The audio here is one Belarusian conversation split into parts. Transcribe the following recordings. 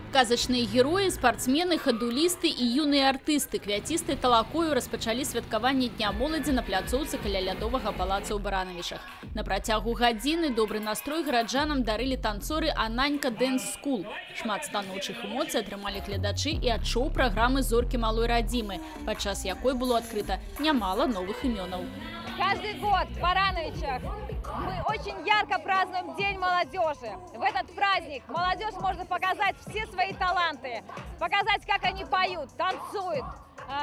Казачныя героі, спартсмены, хадулісты і юныя артысты, квяцісты талакою распачалі святкаванне Дня моладзі на пляцоўцы каля лядовага палаца ў Баранавічах. На працягу гадзіны добры настрой гараджанам дарылі танцоры Ананька Dance School. Шмат станоўчых эмоцый атрымалі гледачы і ад шоу праграмы «Зоркі малой радзімы», падчас якой было адкрыта нямала новых імёнаў. Каждый год в Барановичах мы очень ярко празднуем День молодежи. В этот праздник молодежь может показать все свои таланты, показать, как они поют, танцуют.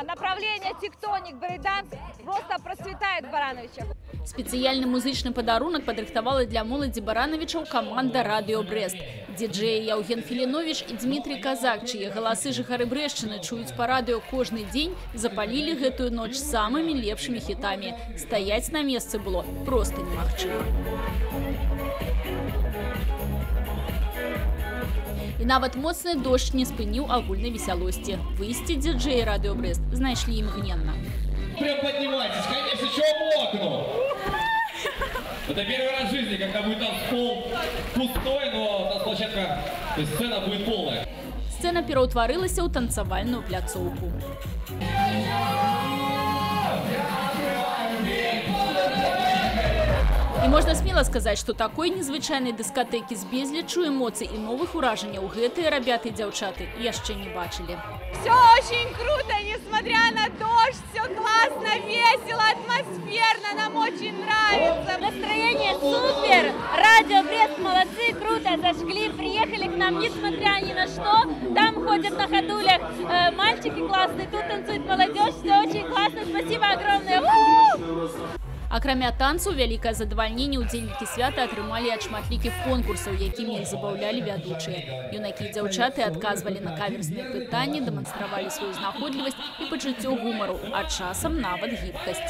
Направление тектоник, брейданс просто процветает в Барановичах. Спецыяльны музычны падарунак падрыхтавала для моладзі баранавічаў каманда «Радио Брест». Діджеі Яўген Філіновіч і Дмітрий Казак, чые галасы жыхары Брэшчыны чуюць па радыё кожны дзень, запалілі гэтую ноч самымі лепшымі хітамі. Стаяць на месцы было проста немагчыма. І нават моцны дождж не спыніў агульнай весялосці. Выйсці діджеі «Радио Брест» знайшлі імгненна. Прям поднимайтесь, конечно, чего мокну? Это первый раз в жизни, когда будет танцпол пустой, но танцплощадка, то есть сцена будет полная. Сцена пераўтварылася ў танцавальную пляцоўку. І можна смело сказаць, што такой незвычайнай дыскатэкі з безлічу эмоцый і новых уражанняў гэтыя рабяты і дзяўчаты яшчэ не бачылі. Все очень круто, несмотря на дождь, все классно, весело, атмосферно, нам очень нравится. Настроение супер, Радио Брест молодцы, круто зажгли, приехали к нам, несмотря ни на что. Там ходят на ходулях мальчики классные, тут танцует молодежь, все очень классно, спасибо огромное. Акрамя танцу, вялікае задавальненне ўдзельнікі свята атрымалі ад шматлікіх конкурсаў, якімі іх забаўлялі вядучыя. Юнакі і дзяўчаты адказвалі на каверсныя пытанні, дэманстравалі сваю знаходлівасць і пачуццё гумару, а часам нават гібкасць.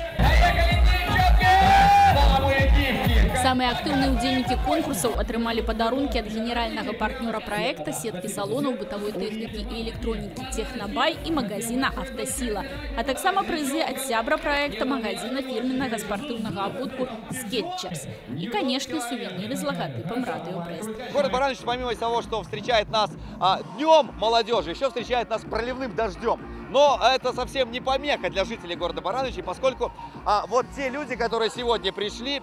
Самыя актыўныя ўдзельнікі конкурсаў атрымалі падарункі ад генеральнага партнёра праекта, сеткі салонаў бытавой тэхнікі і электронікі «Технобай» і магазина «Автосила», а таксама прызы ад сябра праекта магазина фірменнага спартыўнага абутку «Скетчерс» и, конечно, сувениры с логотипом «Радио Брест». Город Баранович, помимо того, что встречает нас днем молодежи, еще встречает нас проливным дождем. Но это совсем не помеха для жителей города Барановичей, поскольку вот те люди, которые сегодня пришли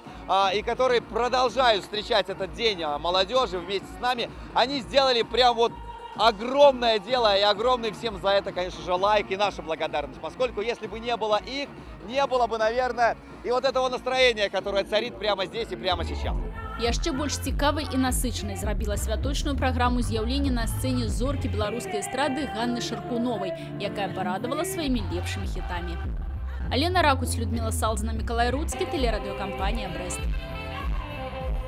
и которые продолжают встречать этот день молодежи вместе с нами, они сделали прям вот огромное дело, и огромный всем за это, конечно же, лайк и наша благодарность, поскольку если бы не было их, не было бы, наверное, и вот этого настроения, которое царит прямо здесь и прямо сейчас. Яшчэ больш цікавай і насычанай зрабіла святочную праграму з'яўлення на сцэне зоркі беларускай эстрады Ганны Шаркуновай, якая парадавала сваімі лепшымі хітамі. Алена Ракуць, Людмила Салзина, Миколай Руцкий, телерадиокомпания «Брест».